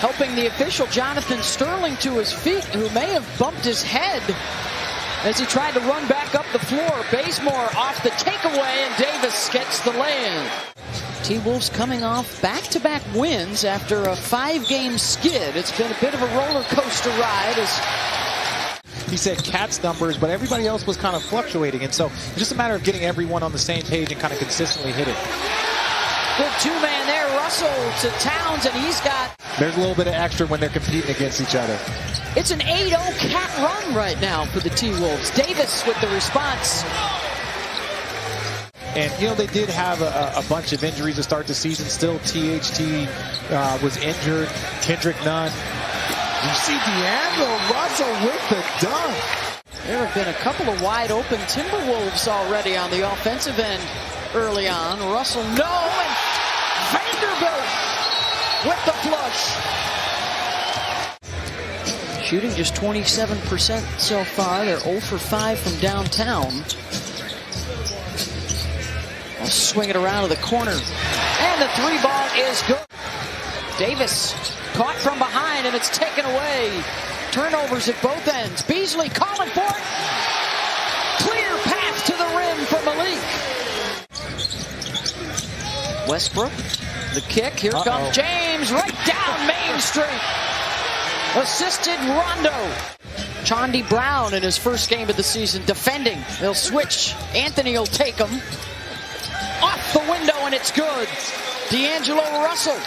helping the official Jonathan Sterling to his feet, who may have bumped his head as he tried to run back up the floor. Bazemore off the takeaway, and Davis gets the lay-in. T-Wolves coming off back-to-back wins after a 5-game skid. It's been a bit of a roller coaster ride. He said Cat's numbers, but everybody else was kind of fluctuating, and so it's just a matter of getting everyone on the same page and kind of consistently hit it. Good two-man there, Russell to Towns, and he's got... There's a little bit of extra when they're competing against each other. It's an 8-0 Cat run right now for the T-Wolves. Davis with the response. And, you know, they did have a bunch of injuries to start the season. Still, THT was injured. Kendrick Nunn. You see D'Angelo Russell with the dunk. There have been a couple of wide-open Timberwolves already on the offensive end early on. Russell, no, and Vanderbilt with the flush. Shooting just 27% so far. They're 0 for 5 from downtown. I'll swing it around to the corner. And the 3-ball is good. Davis caught from behind, and it's taken away. Turnovers at both ends. Beasley calling for it. Clear path to the rim for Malik. Westbrook, the kick. Here comes James right down Main Street. Assisted Rondo. Chandi Brown in his first game of the season defending. They'll switch. Anthony will take him. Off the window, and it's good. D'Angelo Russell.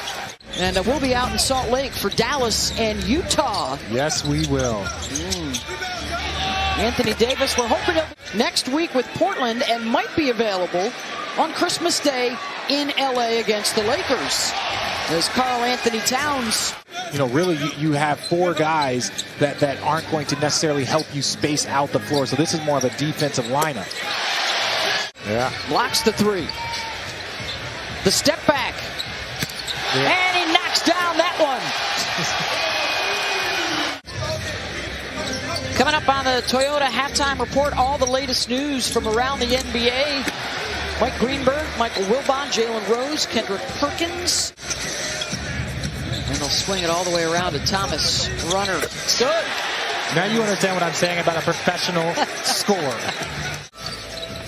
And we'll be out in Salt Lake for Dallas and Utah. Yes, we will. Anthony Davis, we're hoping next week with Portland, and might be available on Christmas Day in LA against the Lakers. There's Karl Anthony Towns. You know, really, you have 4 guys that aren't going to necessarily help you space out the floor. So this is more of a defensive lineup. Yeah. Blocks the 3. The step back. Yeah. And he knocks down that one. Coming up on the Toyota Halftime Report, all the latest news from around the NBA. Mike Greenberg, Michael Wilbon, Jalen Rose, Kendrick Perkins. And they'll swing it all the way around to Thomas Runner. Good. Now you understand what I'm saying about a professional scorer.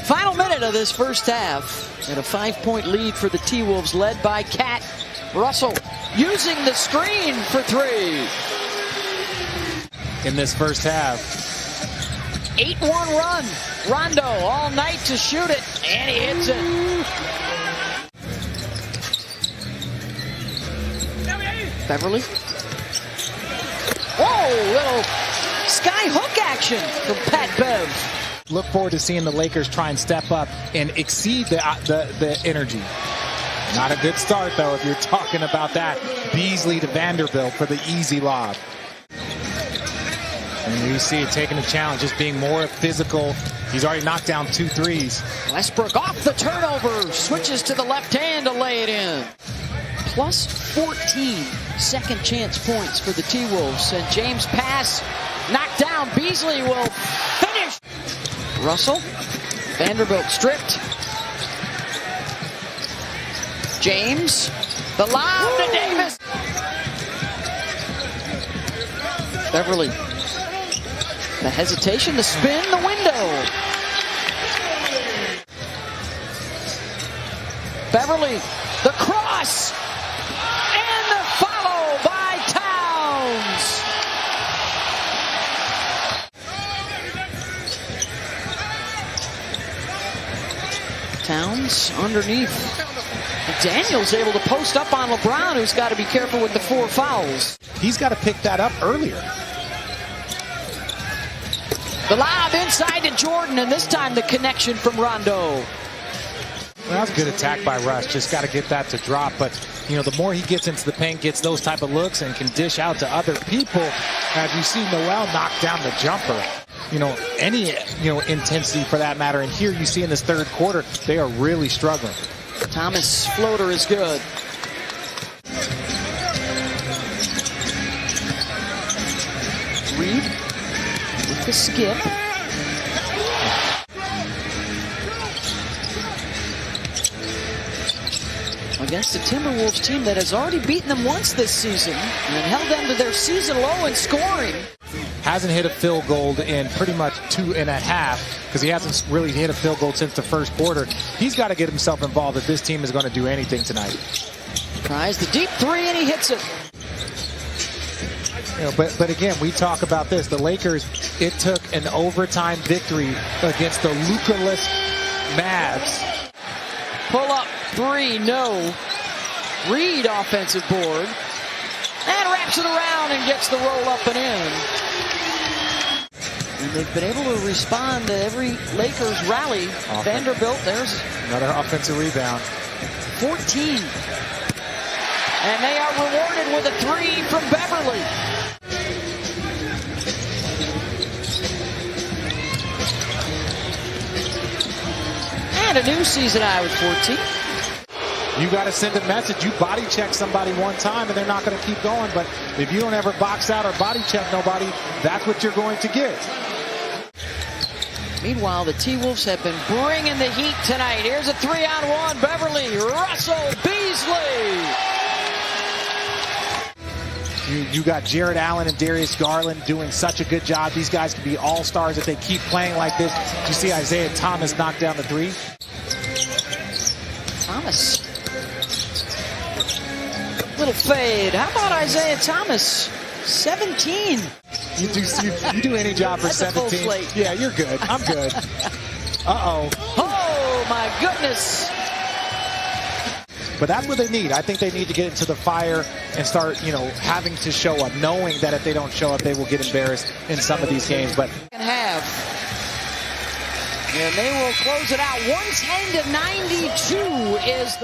Final minute of this first half. And a 5-point lead for the T-Wolves, led by Cat. Russell using the screen for 3. In this first half. 8-1 run. Rondo all night to shoot it. And he hits it. Beverly. Whoa, little sky hook action from Pat Bev. Look forward to seeing the Lakers try and step up and exceed the energy. Not a good start, though, if you're talking about that. Beasley to Vanderbilt for the easy lob. And you see it taking a challenge, just being more physical. He's already knocked down 2 threes. Westbrook off the turnover, switches to the left hand to lay it in. Plus 14 second chance points for the T-Wolves. And James pass knocked down. Beasley will finish. Russell, Vanderbilt stripped. James, the lob to Davis. Beverly, the hesitation, the spin, the window. Beverly, the cross, and the follow by Towns. Towns underneath. Daniels able to post up on LeBron, who's got to be careful with the 4 fouls. He's got to pick that up earlier. The lob inside to Jordan, and this time the connection from Rondo. Well, that's a good attack by Russ. Just got to get that to drop. But, you know, the more he gets into the paint, gets those type of looks and can dish out to other people, as you see Noel knock down the jumper. You know, any, intensity for that matter. And here you see in this third quarter, they are really struggling. Thomas' floater is good. Reed with the skip. against the Timberwolves team that has already beaten them once this season and held them to their season low in scoring. Hasn't hit a field goal in pretty much 2.5 because he hasn't really hit a field goal since the first quarter. He's got to get himself involved if this team is going to do anything tonight. Tries the deep three and he hits it. You know, but again, we talk about this. The Lakers, it took an overtime victory against the Luka-less Mavs. Pull up three, no. Reed offensive board. And wraps it around and gets the roll up and in. And they've been able to respond to every Lakers rally. Vanderbilt, there's another offensive rebound. 14. And they are rewarded with a three from Beverly. And a new season high with 14. You got to send a message. You body check somebody one time and they're not going to keep going. But if you don't ever box out or body check nobody, that's what you're going to get. Meanwhile, the T-Wolves have been bringing the heat tonight. Here's a 3-on-1. Beverly, Russell, Beasley. You got Jared Allen and Darius Garland doing such a good job. These guys can be all-stars if they keep playing like this. You see Isaiah Thomas knock down the three. Thomas. Little fade. How about Isaiah Thomas? 17. You do any job for 17. Yeah, you're good. I'm good. Uh-oh. Oh, my goodness. But that's what they need. I think they need to get into the fire and start, having to show up, knowing that if they don't show up, they will get embarrassed in some of these games. But and they will close it out. 110-92 is the